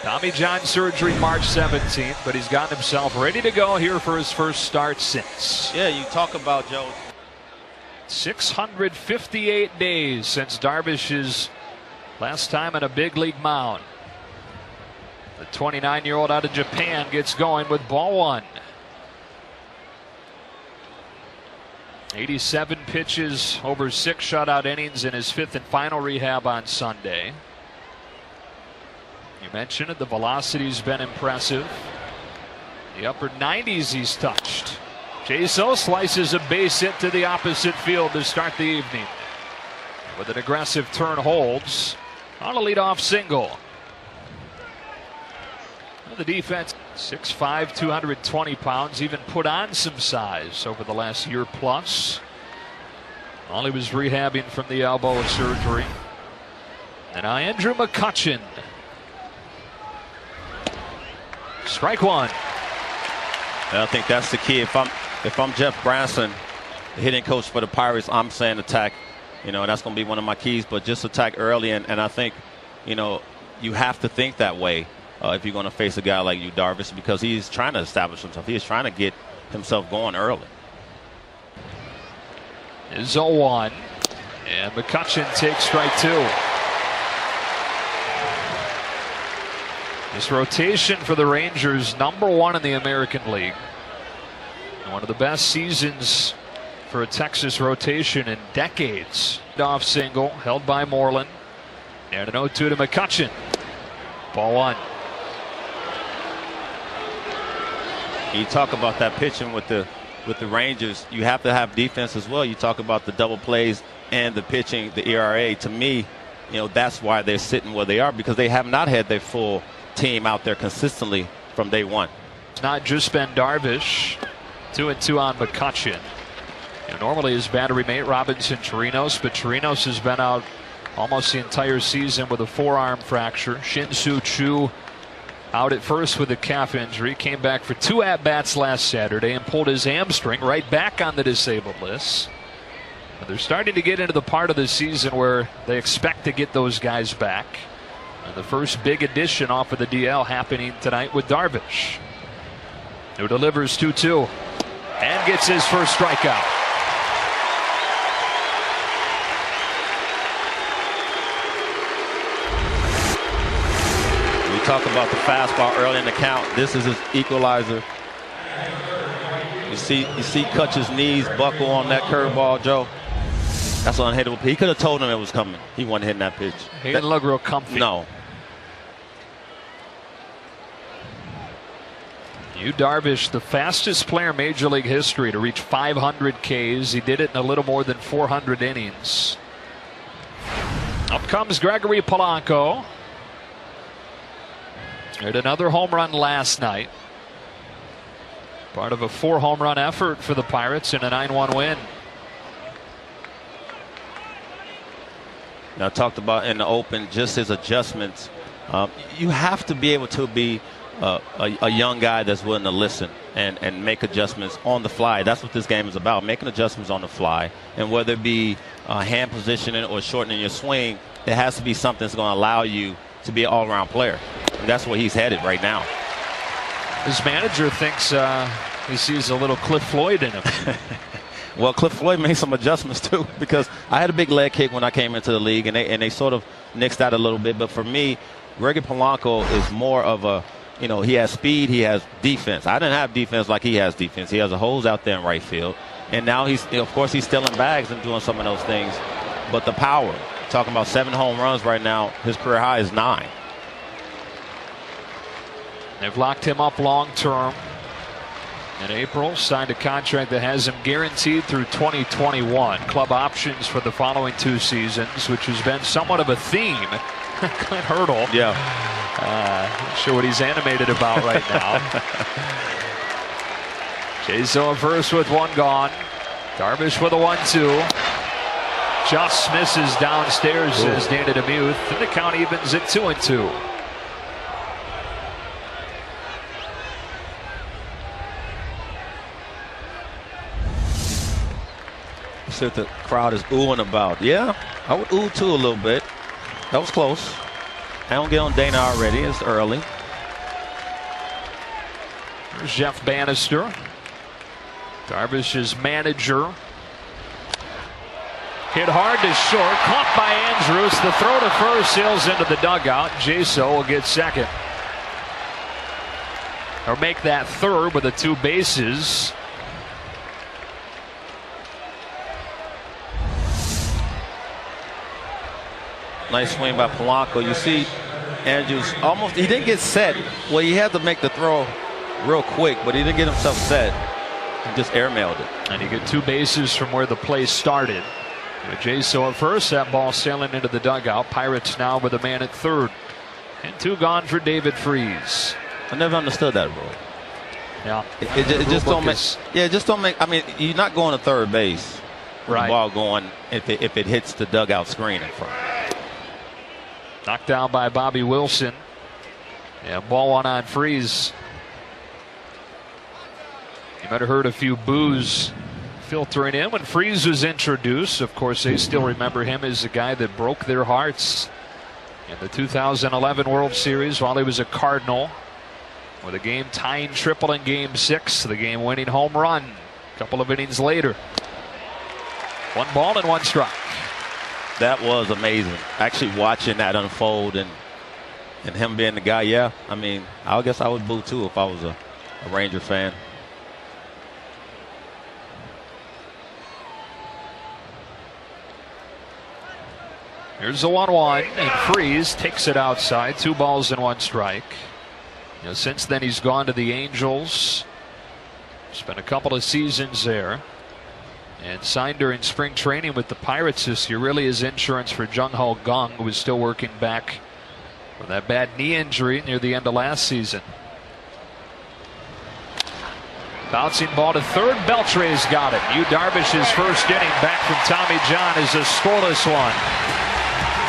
Tommy John surgery March 17th, but he's gotten himself ready to go here for his first start since. Yeah, you talk about, Joe. 658 days since Darvish's last time on a big league mound. The 29-year-old out of Japan gets going with ball one. 87 pitches over 6 shutout innings in his 5th and final rehab on Sunday. You mentioned it, the velocity's been impressive. The upper 90s he's touched. Jaso slices a base hit to the opposite field to start the evening. With an aggressive turn holds on a leadoff single. The defense, 6'5", 220 pounds, even put on some size over the last year plus. While he was rehabbing from the elbow surgery. And now Andrew McCutchen. Strike one. I think that's the key. If I'm Jeff Branson, the hitting coach for the Pirates, I'm saying attack. You know, that's going to be one of my keys. But just attack early, and I think, you know, you have to think that way if you're going to face a guy like Yu Darvish, because he's trying to establish himself. He is trying to get himself going early. Is 0-1, and McCutchen takes strike two. This rotation for the Rangers, #1 in the American League. And one of the best seasons for a Texas rotation in decades. Off single, held by Moreland. And an 0-2 to McCutchen. Ball one. You talk about that pitching with the Rangers. You have to have defense as well. You talk about the double plays and the pitching, the ERA. To me, you know, that's why they're sitting where they are, because they have not had their full team out there consistently from day one. It's not just been Darvish. 2-2 on McCutchen. You know, normally his battery mate Robinson Chirinos, but Chirinos has been out almost the entire season with a forearm fracture. Shin-Soo Choo out at first with a calf injury, came back for 2 at-bats last Saturday and pulled his hamstring, right back on the disabled list. And they're starting to get into the part of the season where they expect to get those guys back. And the first big addition off of the DL happening tonight with Darvish, who delivers 2-2 and gets his first strikeout. We talk about the fastball early in the count. This is his equalizer. You see Kutch's knees buckle on that curveball, Joe. That's unhittable. He could have told him it was coming. He wasn't hitting that pitch. He didn't look real comfy. No. Yu Darvish, the fastest player in Major League history to reach 500 Ks. He did it in a little more than 400 innings. Up comes Gregory Polanco. Hit another home run last night. Part of a 4-home run effort for the Pirates in a 9-1 win. Now, I talked about in the open just his adjustments. You have to be able to be a young guy that's willing to listen and make adjustments on the fly. That's what this game is about, making adjustments on the fly. And whether it be hand positioning or shortening your swing, it has to be something that's going to allow you to be an all-around player. And that's where he's headed right now. His manager thinks he sees a little Cliff Floyd in him. Well, Cliff Floyd made some adjustments too, because I had a big leg kick when I came into the league, and they sort of nixed that a little bit. But for me, Gregory Polanco is more of a, you know, he has speed, he has defense. I didn't have defense like he has defense. He has a hose out there in right field, and now he's, of course, he's stealing bags and doing some of those things. But the power, talking about 7 home runs right now, his career high is 9. They've locked him up long term. In April, signed a contract that has him guaranteed through 2021. Club options for the following 2 seasons, which has been somewhat of a theme. Clint Hurdle. Yeah. Not sure what he's animated about right now. Jaso first with 1 gone. Darvish with a 1-2. Just misses downstairs, says Danny DeMuth. And the count evens at 2-2. See what the crowd is oohing about. Yeah, I would ooh too a little bit. That was close. I don't get on Dana already. It's early. There's Jeff Bannister, Darvish's manager. Hit hard to short, caught by Andrews. The throw to first sails into the dugout. Jaso will get second, or make that third with the 2 bases. Nice swing by Polanco. You see Andrews almost, he didn't get set. Well, he had to make the throw real quick, but he didn't get himself set. He just airmailed it. And he got 2 bases from where the play started. With Jaso at first, that ball sailing into the dugout. Pirates now with a man at third. And 2 gone for David Freese. I never understood that rule. Yeah. It just don't make. Yeah, just don't make. I mean, you're not going to third base. Right. The ball going if it hits the dugout screen in front. Knocked down by Bobby Wilson. Yeah, ball 1 on Freese. You might have heard a few boos filtering in when Freese was introduced. Of course, they still remember him as the guy that broke their hearts in the 2011 World Series while he was a Cardinal, with a game-tying triple in Game 6, the game-winning home run a couple of innings later. 1 ball and 1 strike. That was amazing. Actually watching that unfold and him being the guy. Yeah, I mean, I guess I would boo too if I was a Ranger fan. Here's the 1-1, and Freese takes it outside. 2 balls and 1 strike. You know, since then he's gone to the Angels. Spent a couple of seasons there, and signed during spring training with the Pirates this year. Really is insurance for Jung Ho Kang, who was still working back from that bad knee injury near the end of last season. Bouncing ball to third. Beltre's got it. Yu Darvish's first inning back from Tommy John is a scoreless one.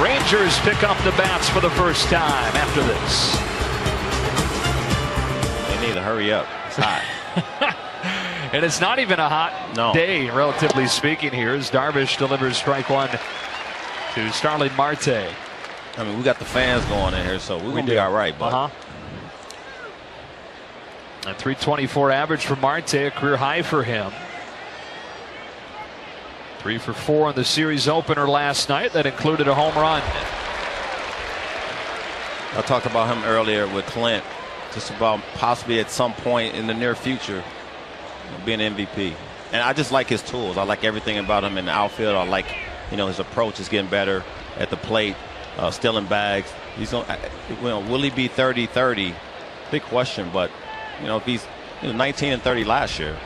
Rangers pick up the bats for the first time after this. They need to hurry up. It's hot. And it's not even a hot day, relatively speaking, here, as Darvish delivers strike 1 to Starling Marte. I mean, we got the fans going in here, so we're going to be all right. But a 324 average for Marte, a career high for him. 3 for 4 in the series opener last night. That included a home run. I talked about him earlier with Clint, just about possibly at some point in the near future being MVP. And I just like his tools. I like everything about him in the outfield. I like, his approach is getting better at the plate, stealing bags. He's going. Will he be 30-30? Big question, but if he's 19 and 30 last year.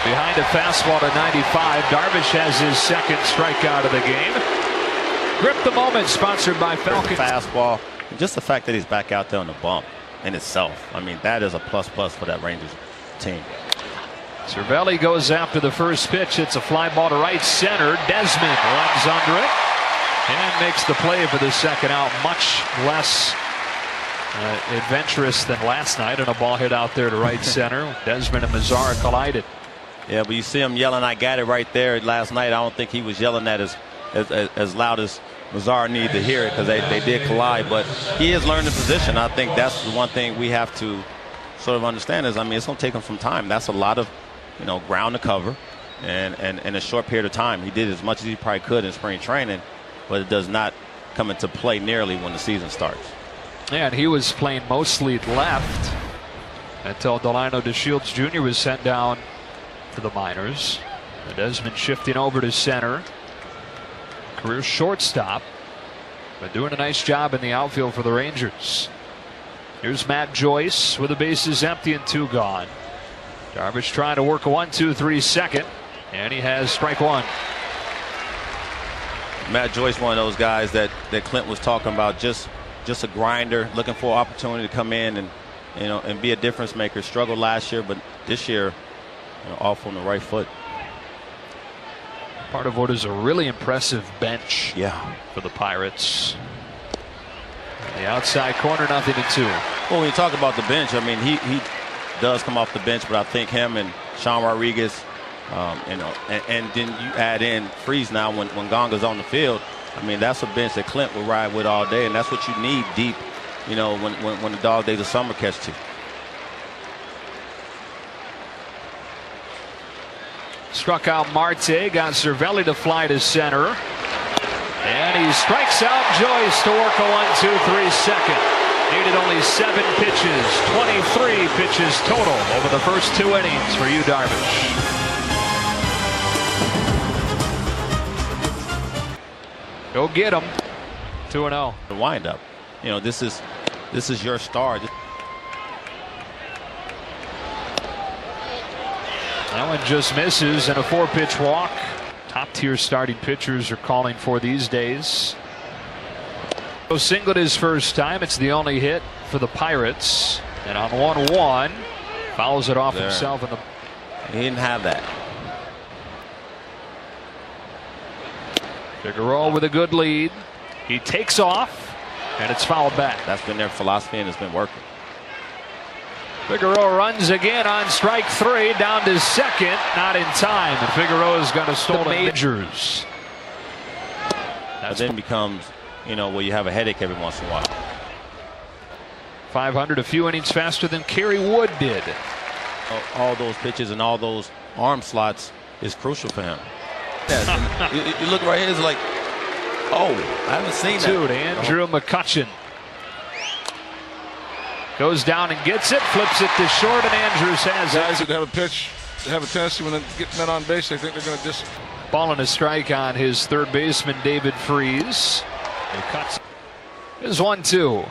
Behind a fastball to 95. Darvish has his second strikeout of the game. Grip the Moment, sponsored by Falcon. Fastball. And just the fact that he's back out there on the bump in itself. I mean, that is a plus for that Rangers team. Cervelli goes after the first pitch. It's a fly ball to right center. Desmond runs under it and makes the play for the second out. Much less adventurous than last night, and a ball hit out there to right center. Desmond and Mazara collided. Yeah, but you see him yelling, "I got it" right there last night. I don't think he was yelling that as loud as Mazara needed to hear it, because they did collide. But he has learned the position. I think that's the one thing we have to sort of understand is, it's going to take him some time. That's a lot of, ground to cover, and in a short period of time. He did as much as he probably could in spring training, but it does not come into play nearly when the season starts. Yeah, and he was playing mostly left until Delino DeShields Jr. was sent down to the minors. And Desmond shifting over to center. Career shortstop, but doing a nice job in the outfield for the Rangers. Here's Matt Joyce with the bases empty and 2 gone. Darvish trying to work a 1-2-3 second, and he has strike 1. Matt Joyce, one of those guys that Clint was talking about, just a grinder, looking for an opportunity to come in and be a difference maker. Struggled last year, but this year, off on the right foot. Part of what is a really impressive bench for the Pirates. The outside corner, 0-2. Well, when you talk about the bench, he does come off the bench, but I think him and Sean Rodriguez, and then you add in Freese now when Gonga's on the field. I mean, that's a bench that Clint will ride with all day, and that's what you need deep, you know, when the dog days of summer catch to. Struck out Marte, got Cervelli to fly to center. And he strikes out Joyce to work a 1-2-3 second. Needed only 7 pitches, 23 pitches total over the first 2 innings for Yu Darvish. Go get him. 2-0. The windup. You know, this is your star. That one just misses and a 4-pitch walk. Top tier starting pitchers are calling for these days. So singled his first time. It's the only hit for the Pirates. And on 1-1, fouls it off himself. In the He didn't have that. Figueroa with a good lead. He takes off, and it's fouled back. That's been their philosophy, and it's been working. Figueroa runs again on strike 3, down to second, not in time. And Figueroa is going to stall the majors. That then becomes, you know, where you have a headache every once in a while. 500, a few innings faster than Kerry Wood did. All those pitches and all those arm slots is crucial for him. Yeah, you look right here, it's like, oh, I haven't seen that. Dude, Andrew McCutcheon goes down and gets it, flips it to short, and Andrews has guys that have a pitch, they have a tendency when they get men on base, they think they're going to just. Ball and a strike on his third baseman, David Freese. He cuts. This is 1-2.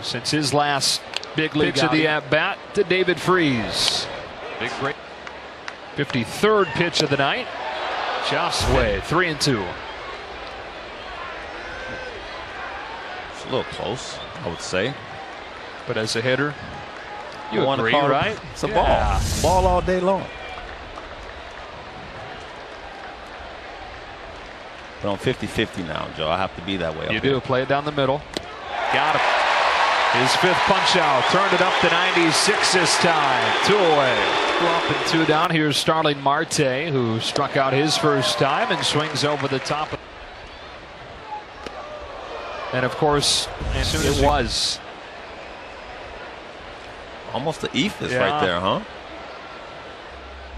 Since his last big pitch of the at-bat to David Freese. Big break. 53rd pitch of the night. Just way. 3-2. It's a little close, I would say. But as a hitter, you agree, call right? It's a ball. Ball all day long. But I'm 50-50 now, Joe. I have to be that way. You do. Play it down the middle. Got him. His 5th punch out. Turned it up to 96 this time. 2 away. 2 up and 2 down. Here's Starling Marte, who struck out his first time and swings over the top. And of course, as soon as it was. Almost the ethos right there, huh?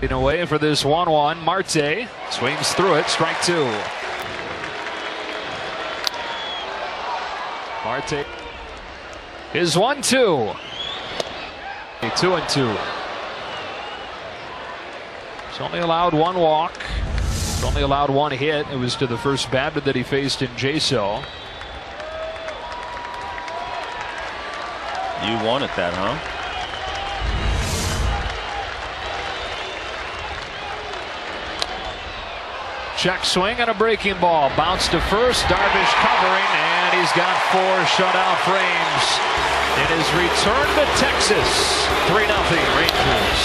In a way for this 1-1. Marte swings through it. Strike 2. Marte. His 1-2. 2-2. He's only allowed 1 walk. He's only allowed 1 hit. It was to the first batter that he faced in JSO. You wanted that, huh? Check swing and a breaking ball. Bounce to first. Darvish covering, and he's got 4 shutout frames in his return to Texas. 3-0 Rangers.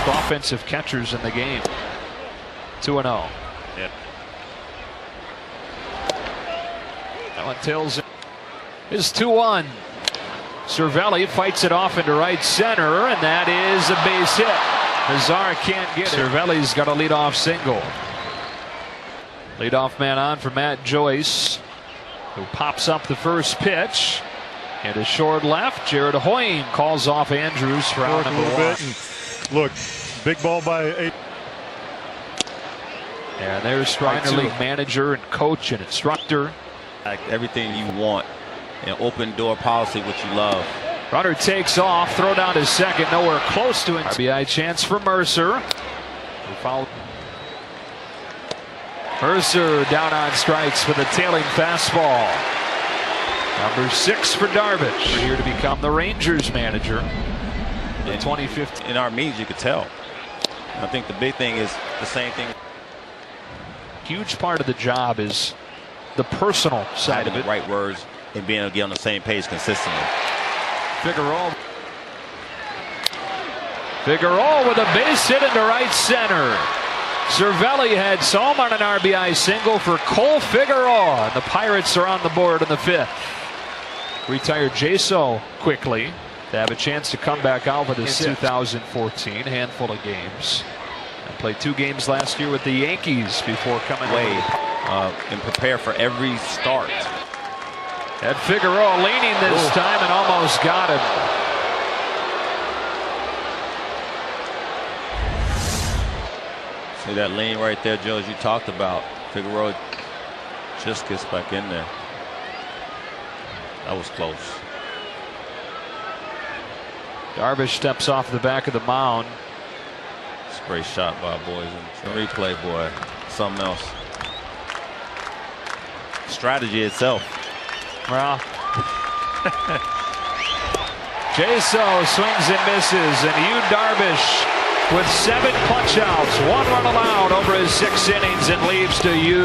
Offensive catchers in the game. 2-0. Yeah. That one tails it. Is 2-1. Cervelli fights it off into right center, and that is a base hit. Nazar can't get it. Cervelli's got a leadoff single. Leadoff man on for Matt Joyce, who pops up the first pitch. And a short left. Jared Hoying calls off Andrews for out number 1. Look, big ball by 8. And there's minor league manager and coach and instructor. Everything you want. An open door policy, which you love. Runner takes off, throw down to second, nowhere close to it. RBI chance for Mercer. Mercer down on strikes with a tailing fastball. Number 6 for Darvish. Here to become the Rangers manager in 2015. In our meetings, you could tell. I think the big thing is the same thing. Huge part of the job is the personal side of it. The right words and being able to get on the same page consistently. Figueroa with a base hit into right center. Cervelli heads home on an RBI single for Cole Figueroa. The Pirates are on the board in the 5th. Retired JSO quickly. to have a chance to come back out with his 2014 handful of games. And played 2 games last year with the Yankees before coming away and prepare for every start. Had Figueroa leaning this time and almost got him. See that lean right there, Joe, as you talked about. Figueroa just gets back in there. That was close. Darvish steps off the back of the mound. It's a great shot by boys. And replay, boy, something else. Strategy itself. Well, Jaso swings and misses, and Yu Darvish with 7 punch outs, 1 run allowed over his 6 innings, and leaves to Yu.